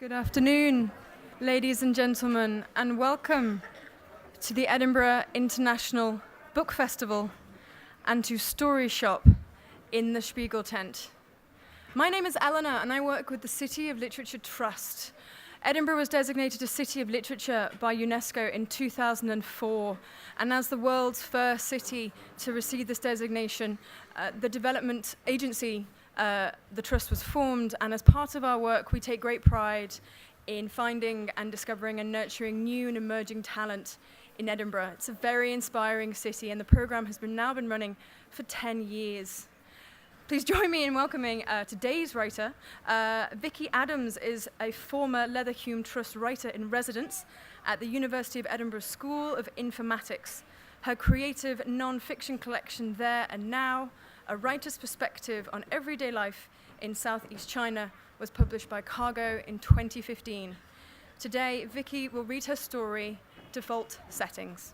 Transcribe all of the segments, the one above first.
Good afternoon, ladies and gentlemen, and welcome to the Edinburgh International Book Festival and to Story Shop in the Spiegel tent. My name is Eleanor and I work with the City of Literature Trust. Edinburgh was designated a City of Literature by UNESCO in 2004, and as the world's first city to receive this designation, the development agency, the Trust, was formed, and as part of our work, we take great pride in finding and discovering and nurturing new and emerging talent in Edinburgh. It's a very inspiring city, and the programme has now been running for 10 years. Please join me in welcoming today's writer. Viccy Adams is a former Leatherhume Trust writer in residence at the University of Edinburgh School of Informatics. Her creative non-fiction collection, There and Now, A Writer's Perspective on Everyday Life in Southeast China, was published by Cargo in 2015. Today, Viccy will read her story, Default Settings.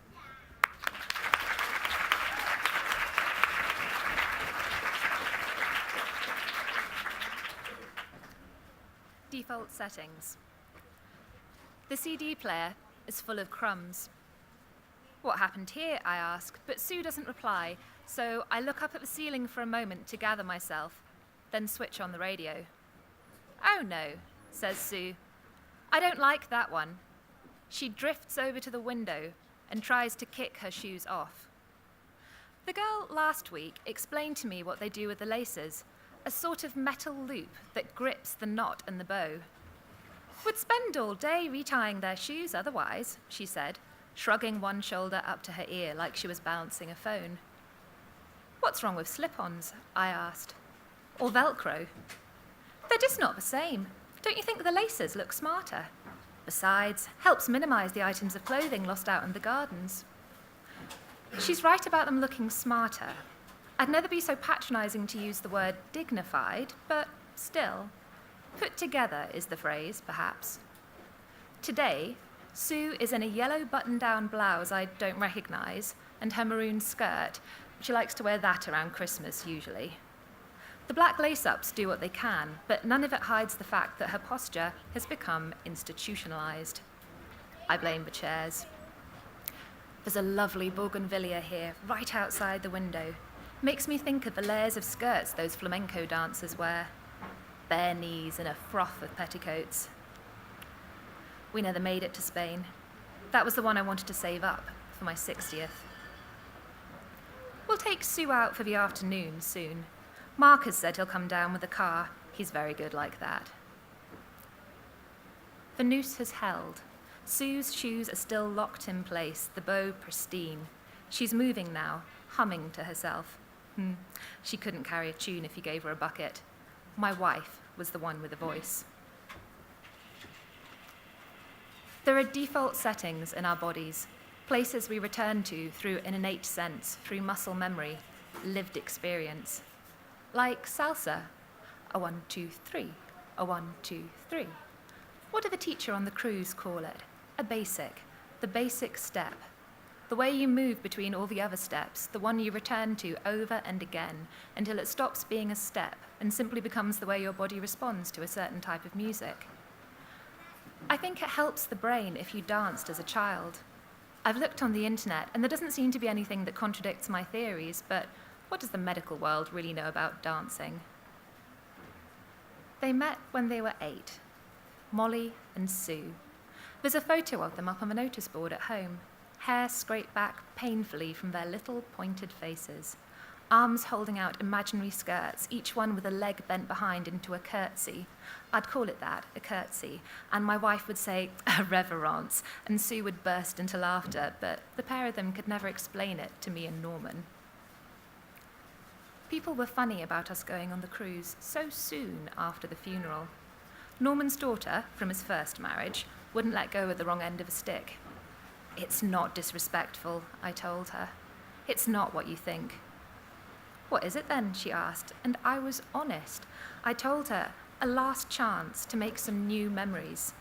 Default settings. The CD player is full of crumbs. What happened here, I ask, but Sue doesn't reply, so I look up at the ceiling for a moment to gather myself, then switch on the radio. Oh no, says Sue. I don't like that one. She drifts over to the window and tries to kick her shoes off. The girl last week explained to me what they do with the laces, a sort of metal loop that grips the knot and the bow. Would spend all day retying their shoes otherwise, she said, shrugging one shoulder up to her ear like she was balancing a phone. What's wrong with slip-ons? I asked. Or Velcro? They're just not the same. Don't you think the laces look smarter? Besides, helps minimize the items of clothing lost out in the gardens. She's right about them looking smarter. I'd never be so patronizing to use the word dignified, but still, put together is the phrase, perhaps. Today, Sue is in a yellow button-down blouse I don't recognize, and her maroon skirt. She likes to wear that around Christmas, usually. The black lace-ups do what they can, but none of it hides the fact that her posture has become institutionalized. I blame the chairs. There's a lovely bougainvillea here, right outside the window. Makes me think of the layers of skirts those flamenco dancers wear. Bare knees and a froth of petticoats. We never made it to Spain. That was the one I wanted to save up for my 60th. We'll take Sue out for the afternoon soon. Mark has said he'll come down with a car. He's very good like that. The noose has held. Sue's shoes are still locked in place, the bow pristine. She's moving now, humming to herself. She couldn't carry a tune if you gave her a bucket. My wife was the one with a voice. There are default settings in our bodies, places we return to through an innate sense, through muscle memory, lived experience. Like salsa, a 1, 2, 3, a 1, 2, 3. What did the teacher on the cruise call it? A basic, the basic step. The way you move between all the other steps, the one you return to over and again until it stops being a step and simply becomes the way your body responds to a certain type of music. I think it helps the brain if you danced as a child. I've looked on the internet and there doesn't seem to be anything that contradicts my theories, but what does the medical world really know about dancing? They met when they were 8, Molly and Sue. There's a photo of them up on the notice board at home. Hair scraped back painfully from their little pointed faces, arms holding out imaginary skirts, each one with a leg bent behind into a curtsy. I'd call it that, a curtsy, and my wife would say, a reverence, and Sue would burst into laughter, but the pair of them could never explain it to me and Norman. People were funny about us going on the cruise so soon after the funeral. Norman's daughter, from his first marriage, wouldn't let go of the wrong end of a stick. It's not disrespectful, I told her. It's not what you think. What is it then, she asked, and I was honest. I told her, a last chance to make some new memories.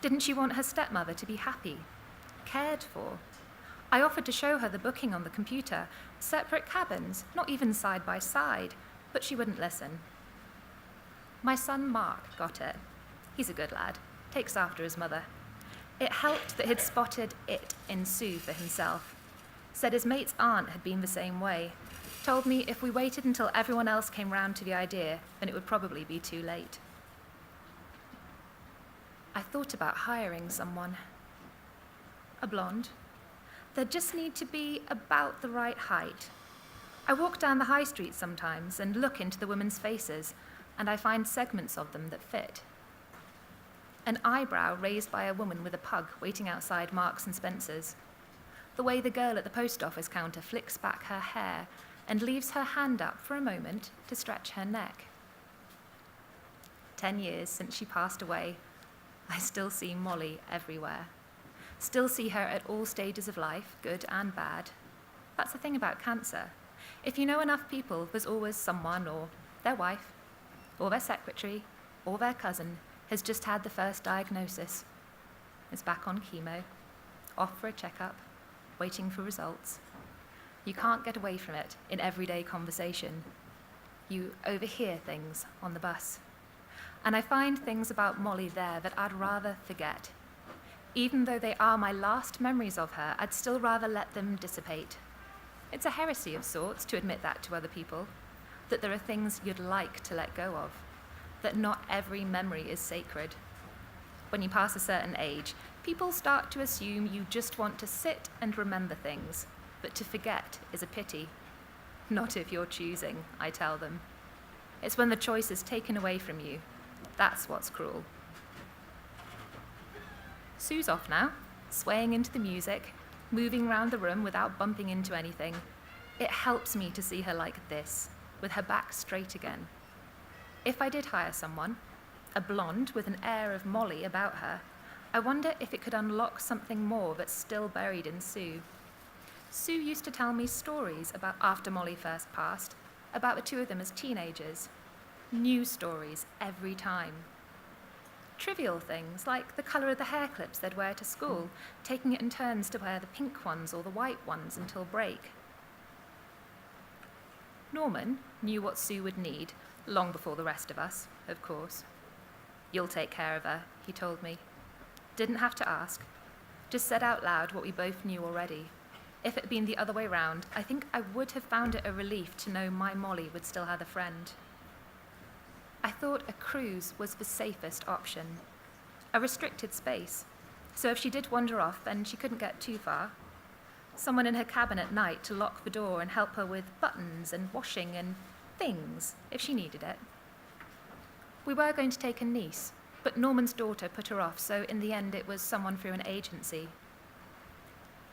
Didn't she want her stepmother to be happy, cared for? I offered to show her the booking on the computer, separate cabins, not even side by side, but she wouldn't listen. My son Mark got it. He's a good lad. takes after his mother. It helped that he'd spotted it in Sue for himself. Said his mate's aunt had been the same way. Told me if we waited until everyone else came round to the idea, then it would probably be too late. I thought about hiring someone. A blonde. They'd just need to be about the right height. I walk down the high street sometimes and look into the women's faces, and I find segments of them that fit. An eyebrow raised by a woman with a pug waiting outside Marks and Spencer's. The way the girl at the post office counter flicks back her hair and leaves her hand up for a moment to stretch her neck. 10 years since she passed away, I still see Molly everywhere. Still see her at all stages of life, good and bad. That's the thing about cancer. If you know enough people, there's always someone, or their wife, or their secretary, or their cousin, has just had the first diagnosis. Is back on chemo, off for a checkup, waiting for results. You can't get away from it in everyday conversation. You overhear things on the bus. And I find things about Molly there that I'd rather forget. Even though they are my last memories of her, I'd still rather let them dissipate. It's a heresy of sorts to admit that to other people, that there are things you'd like to let go of, that not every memory is sacred. When you pass a certain age, people start to assume you just want to sit and remember things, but to forget is a pity. Not if you're choosing, I tell them. It's when the choice is taken away from you. That's what's cruel. Sue's off now, swaying into the music, moving round the room without bumping into anything. It helps me to see her like this, with her back straight again. If I did hire someone, a blonde with an air of Molly about her, I wonder if it could unlock something more that's still buried in Sue. Sue used to tell me stories about after Molly first passed, about the two of them as teenagers. New stories every time. Trivial things like the colour of the hair clips they'd wear to school, taking it in turns to wear the pink ones or the white ones until break. Norman knew what Sue would need, long before the rest of us, of course. You'll take care of her, he told me. Didn't have to ask. Just said out loud what we both knew already. If it had been the other way round, I think I would have found it a relief to know my Molly would still have a friend. I thought a cruise was the safest option. A restricted space, so if she did wander off, then she couldn't get too far. Someone in her cabin at night to lock the door and help her with buttons and washing and things, if she needed it. We were going to take a niece, but Norman's daughter put her off, so in the end it was someone through an agency.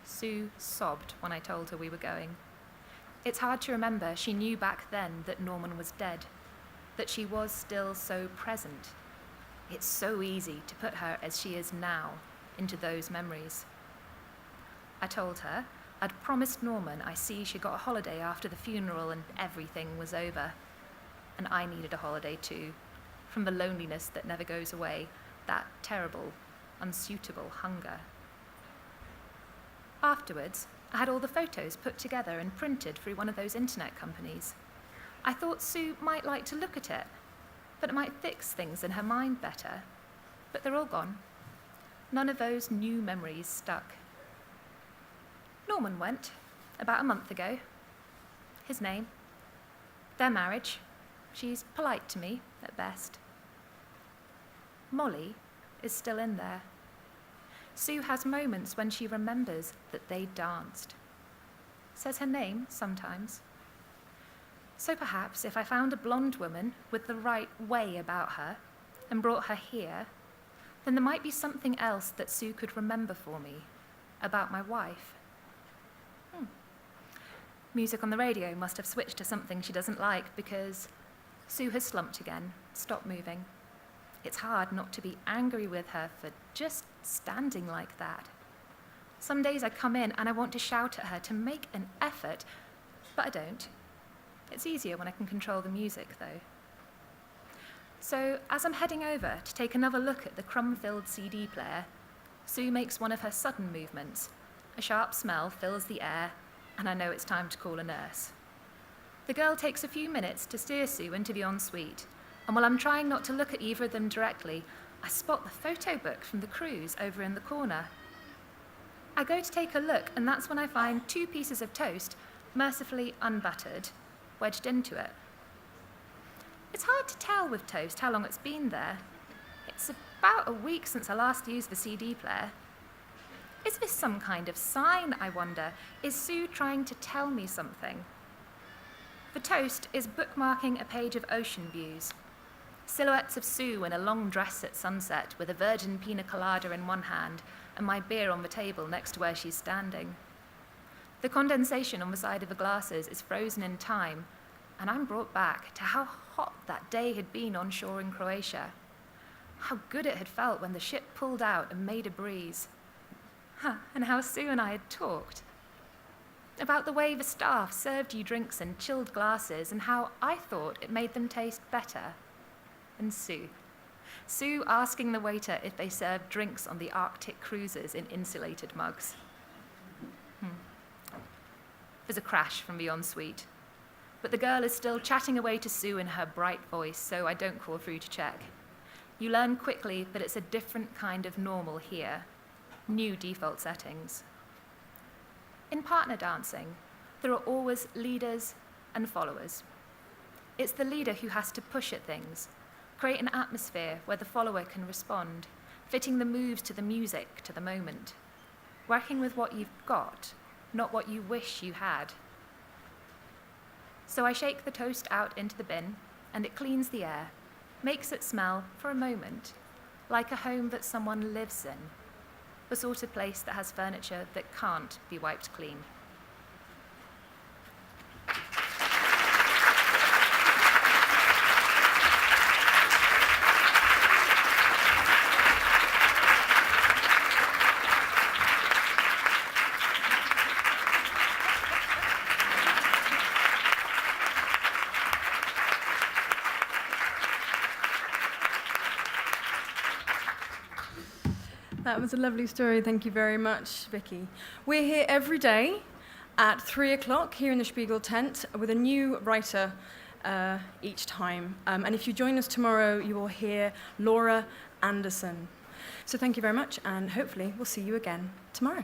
Sue sobbed when I told her we were going. It's hard to remember she knew back then that Norman was dead, that she was still so present. It's so easy to put her as she is now into those memories. I told her I'd promised Norman I see she got a holiday after the funeral and everything was over. And I needed a holiday too, from the loneliness that never goes away, that terrible, unsuitable hunger. Afterwards, I had all the photos put together and printed through one of those internet companies. I thought Sue might like to look at it, that it might fix things in her mind better. But they're all gone. None of those new memories stuck. Norman went, about a month ago. His name. Their marriage. She's polite to me, at best. Molly is still in there. Sue has moments when she remembers that they danced. Says her name sometimes. So perhaps if I found a blonde woman with the right way about her and brought her here, then there might be something else that Sue could remember for me about my wife. Music on the radio must have switched to something she doesn't like because Sue has slumped again, stopped moving. It's hard not to be angry with her for just standing like that. Some days I come in and I want to shout at her to make an effort, but I don't. It's easier when I can control the music, though. So, as I'm heading over to take another look at the crumb-filled CD player, Sue makes one of her sudden movements. A sharp smell fills the air, and I know it's time to call a nurse. The girl takes a few minutes to steer Sue into the ensuite, and while I'm trying not to look at either of them directly, I spot the photo book from the cruise over in the corner. I go to take a look, and that's when I find 2 pieces of toast, mercifully unbuttered, wedged into it. It's hard to tell with toast how long it's been there. It's about a week since I last used the CD player. Is this some kind of sign, I wonder? Is Sue trying to tell me something? The toast is bookmarking a page of ocean views. Silhouettes of Sue in a long dress at sunset with a virgin pina colada in one hand and my beer on the table next to where she's standing. The condensation on the side of the glasses is frozen in time, and I'm brought back to how hot that day had been on shore in Croatia. How good it had felt when the ship pulled out and made a breeze. And how Sue and I had talked. About the way the staff served you drinks in chilled glasses and how I thought it made them taste better. And Sue asking the waiter if they served drinks on the Arctic cruises in insulated mugs. There's a crash from the ensuite, but the girl is still chatting away to Sue in her bright voice, so I don't call through to check. You learn quickly that it's a different kind of normal here, new default settings. In partner dancing, there are always leaders and followers. It's the leader who has to push at things, create an atmosphere where the follower can respond, fitting the moves to the music, to the moment, working with what you've got, not what you wish you had. So I shake the toast out into the bin, and it cleans the air, makes it smell, for a moment, like a home that someone lives in, the sort of place that has furniture that can't be wiped clean. That was a lovely story. Thank you very much, Viccy. We're here every day at 3 o'clock here in the Spiegel tent with a new writer each time. And if you join us tomorrow, you will hear Laura Anderson. So thank you very much, and hopefully we'll see you again tomorrow.